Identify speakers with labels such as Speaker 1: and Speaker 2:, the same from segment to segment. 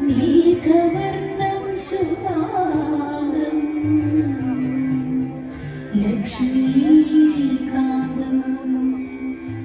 Speaker 1: മേഘവർണം ശുഭാംഗം ലക്ഷ്മീകാന്തം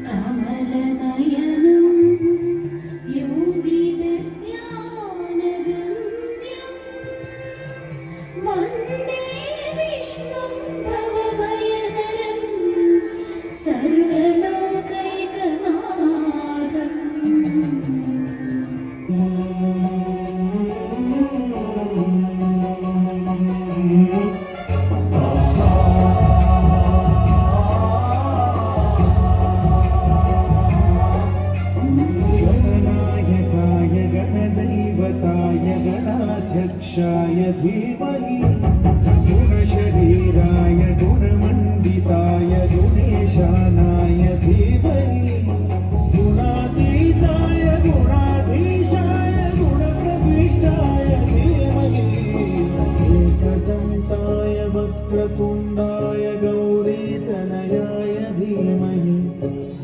Speaker 1: കമലനയനം യോഗിവിജ്ഞാനഗമ്യം വന്ദേ വിഷ്ണും ഭവഭയഹരം സർവലോകൈകനാഥം.
Speaker 2: गणाध्यक्षाय धीमहि गुणशरीराय गुणमण्डिताय गुणेशानाय धीमहि गुणातीताय गुणाधीशाय गुणप्रविष्टाय धीमहि एकदन्ताय वक्रतुण्डाय गौरीतनयाय धीमहि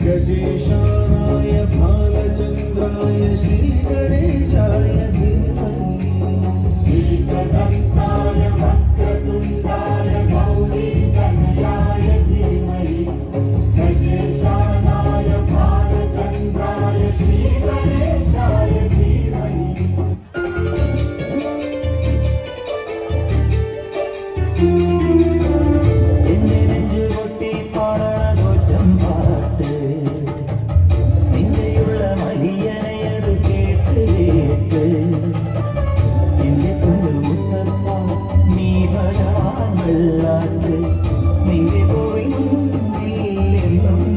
Speaker 2: गजेशानाय भालचन्द्राय श्रीगणेशाय एकदन्ताय वक्रतुण्डाय गौरीतनयाय धीमहि गजेशानाय भालचन्द्राय श्रीगणेशाय धीमहि. എന്റെ നെഞ്ചു പൊട്ടി പാടണ കൊറ്റം പാട്ട് നിന്നെയുള്ള മരിയനയത് കേട്ട് കേട്ട് എന്റെ കുഞ്ഞുമുത്തപ്പ നീ ഭഗവാൻ വെള്ളാട്ട് നിന്റെ പോയിന്നും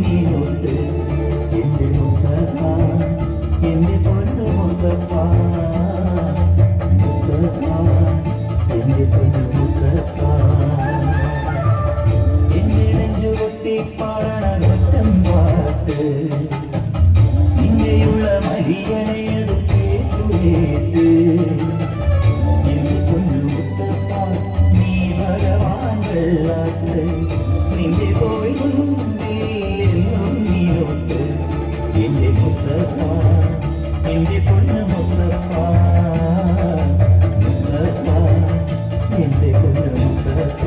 Speaker 2: നീനോട്ട് എന്റെ മുത്തപ്പ എന്റെ പൊന്നു മുത്തപ്പ മുത്തപ്പ എന്റെ പൊന്നു മുത്തപ്പ എന്റെ നെഞ്ചു പൊട്ടി പാടണ കൊറ്റം പാട്ട് നിന്നെയുള്ള മരിയനയത് കേട്ട് കേട്ട് എന്റെ പൊന്നുമുത്തപ്പ നീ ഭഗവാൻ വെള്ളാട്ട് നിന്റെ കോയിലും എന്നും നീനോട്ട് എന്റെ മുത്തപ്പ എന്റെ പൊന്നുമുത്തപ്പ മുത്തപ്പ എന്റെ പൊന്നുമുത്തപ്പ.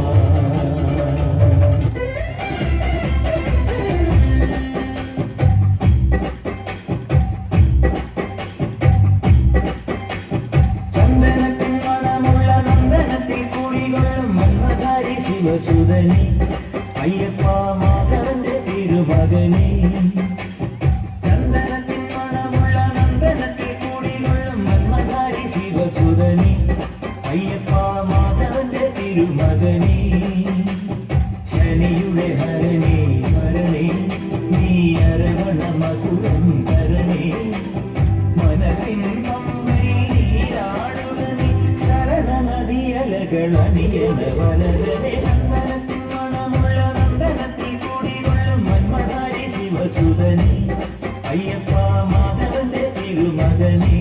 Speaker 2: ചന്ദനത്തിൻ മണമുള്ള നന്ദനത്തിൽ കുടികൊള്ളും മന്മഥാരി ശിവസുതനി അയ്യപ്പ മാധവന്റെ തിരുമകനെ. ചന്ദനത്തിൻ മണമുള്ള നന്ദനത്തിൽ കുടികൊള്ളും മന്മഥാരി ശിവസുതനി അയ്യപ്പ മാധവന്റെ തിരുമകനെ. ശനിയുടെ ഹരനേ ഹരണേ നീ അരവണ മധുരം കരണേ മനസ്സിൻ ശരണനദിയലകളണിയണ വലരനെ. ചന്ദനത്തിൻ മണമുള്ള നന്ദനത്തിൽ കൂടികൊള്ളും മന്മഥാരി ശിവസുതനി അയ്യപ്പ മാധവന്റെ തിരുമകനെ.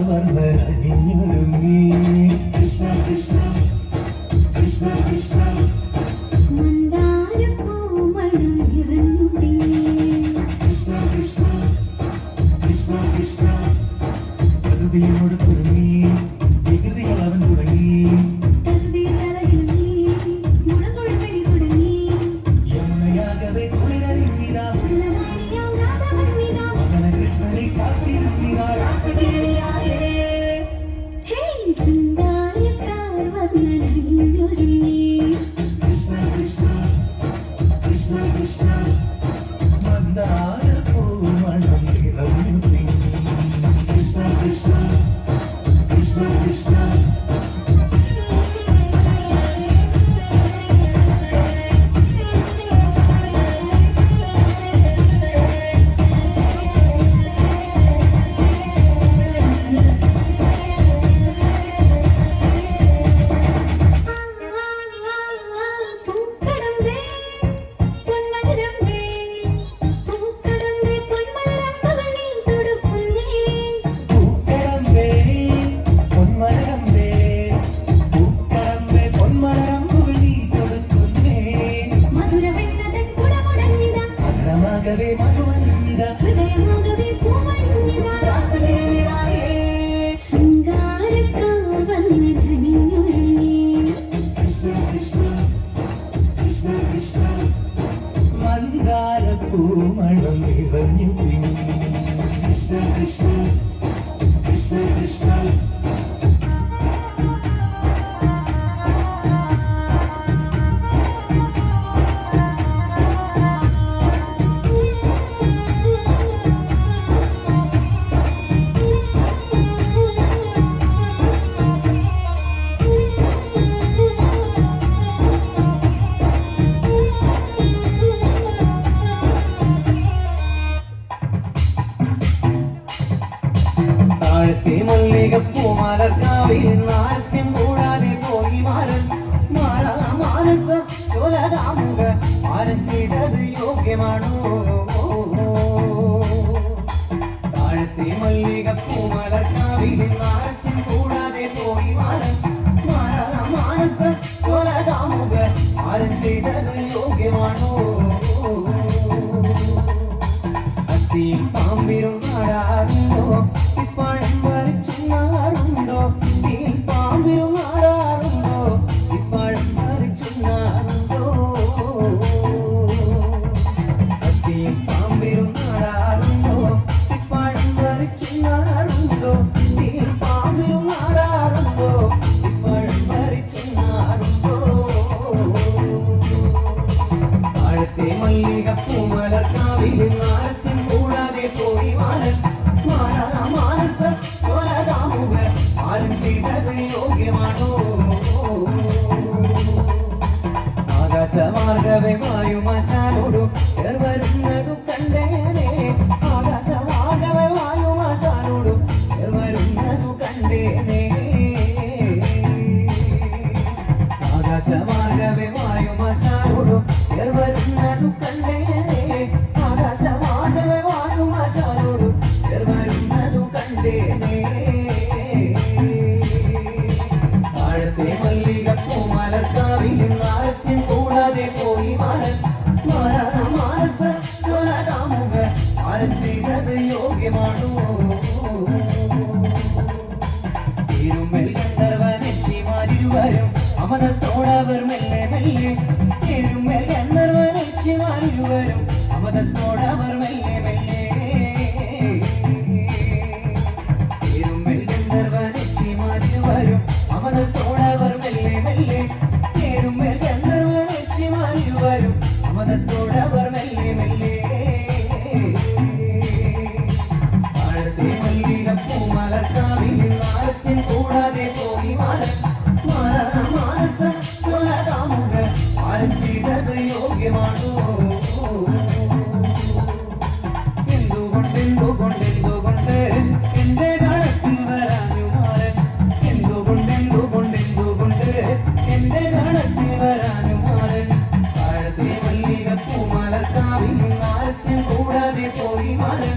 Speaker 2: വർണ്ണനണിഞ്ഞൊരുങ്ങി കൃഷ്ണ കൃഷ്ണ കൃഷ്ണ കൃഷ്ണ
Speaker 1: മന്ദാരപ്പൂമണം നിറഞ്ഞുടി
Speaker 2: കൃഷ്ണ കൃഷ്ണ കൃഷ്ണ കൃഷ്ണ പ്രകൃതിയോട് തുടങ്ങി വികൃതികൾ അവൻ തുടങ്ങി
Speaker 1: തന്റെ തലയിൽ നീ മുഴങ്ങുഴൽ തുടങ്ങി
Speaker 2: യമുനയാകവെ കുളിരണിഞ്ഞിതാ
Speaker 1: ഉള്ളവാണിയാം രാധവന്നിതാ
Speaker 2: മകന കൃഷ്ണനെ കാത്തിരുന്നിതാ രാസവേളിയായേ
Speaker 1: ഹേ ശൃംഗാരക്കാർ വർണ്ണനണിഞ്ഞൊരുങ്ങി
Speaker 2: കൃഷ്ണ കൃഷ്ണ കൃഷ്ണ കൃഷ്ണ മന്ദാരപ്പൂമണം നിറഞ്ഞു തിങ്ങി കൃഷ്ണ കൃഷ്ണ കൃഷ്ണ കൃഷ്ണ
Speaker 1: പൂക്കടമ്പേ പൊന്മലരമ്പേ പൂക്കടമ്പേ പൊന്മലരമ്പകൾ നീ തൊടുക്കുന്നേ
Speaker 2: പൂക്കടമ്പേ പൊന്മലരമ്പേ പൂക്കടമ്പേ പൊന്മലരമ്പുകൾ നീ തൊടുക്കുന്നേ
Speaker 1: മധുരവെണ്ണതൻ കുടമുടങ്ങിതാ
Speaker 2: മധുരമാകവേ മധുവണിഞ്ഞിതാ
Speaker 1: ഹൃദയമാകവേ പൂവണിഞ്ഞിതാ
Speaker 2: രാസവേളിയായേ
Speaker 1: ശൃംഗാരക്കാർ വർണ്ണനണിഞ്ഞൊരുങ്ങി
Speaker 2: കൃഷ്ണ കൃഷ്ണ കൃഷ്ണ കൃഷ്ണ മന്ദാരപ്പൂമണം നിറഞ്ഞു തിങ്ങി കൃഷ്ണ കൃഷ്ണ കൃഷ്ണ കൃഷ്ണ താഴത്തെ മല്ലികപ്പൂമാലർക്കാവിൽ നാരസ്യം കൂടാതെ പോയി മാറൻ മാറാ മാനസ ചോലകാമുക ആരം ചെയ്തത് യോഗ്യമാണോ താഴത്തെ മല്ലികപ്പൂമാലർക്കാവിൽ നാരസ്യം കൂടാതെ പോയി മാറൻ മാറാ മാനസ ചോലകാമുക ആരം ചെയ്തത് യോഗ്യമാണോ അത്തിയും പാമ്പിരും നാടാറുണ്ടോ ഇപ്പഴം വരച്ചുണ്ണാറുണ്ടോ തീൻ പാമ്പിരും നാടാറുണ്ടോ ഇപ്പഴം വരച്ചുണ്ണാറുണ്ടോ അത്തിയും പാമ്പിരും നാടാറുണ്ടോ ഇപ്പഴം വരച്ചുണ്ണാറുണ്ടോ തീൻ പാമ്പിരും നാടാറുണ്ടോ ഇപ്പഴം വരച്ചുണ്ണാറുണ്ടോ താഴത്തെ മല്ലികപ്പൂമലർക്കാവിൽ നാരസ്യം കൂടാതെ പോയി മാറൻ മാറാ മാനസ ചോലകാമുക ആരും ചെയ്തത് യോഗ്യമാണോ ആകാശമാർഗവേ വായുമാശാനോടു വരുന്നതു കണ്ടേനെ ആകാശമാർഗവേ വായുമാശാനോടു വരുന്നതു കണ്ടേനെ ആകാശമാർഗവേ വായുമാശാനോടു വരുന്നതു കണ്ടേനെ ആകാശമാർഗവേ വായുമാശാനോടു വരുന്നതു കണ്ടേനെ താഴത്തെ മല്ലികപ്പൂമലർക്കാവിൽ നാരസ്യം കൂടാതെ പോയി മാറൻ മാറാ മാനസ ചോലകാമുക ആരം ചെയ്തത് യോഗ്യമാണോ ഇരുമൽ ഗന്ധർവനച്ചിമാരിരുവരും അമതത്തോടവർ മെല്ലെ മെല്ലെ ഇരുമൽ ഗന്ധർവനച്ചിമാരിരുവരും അമതത്തോടവർ മെല്ലെ മെല്ലെ ഇരുമൽ ഗന്ധർവനച്ചിമാരിരുവരും അമതത്തോടവർ മെല്ലെ മെല്ലെ ഇരുമൽ ഗന്ധർവനച്ചിമാരിരുവരും അമതത്തോടവർ മെല്ലെ മെല്ലെ താഴത്തെ മല്ലികപ്പൂമലർക്കാവിൽ നാരസ്യം കൂടാതെ പോയി മാറൻ മാറാ മാനസ ചോലകാമുക ആരും ചെയ്തത് യോഗ്യമാണോ എന്തുകൊണ്ട് എന്റെ ഗണത്തിൽ വരാനു മാറൻ എന്തുകൊണ്ട് എന്റെ ഗണത്തിൽ വരാനു മാറൻ താഴത്തെ മല്ലികപ്പൂമലർക്കാവിൽ നാരസ്യം കൂടാതെ പോയി മാറൻ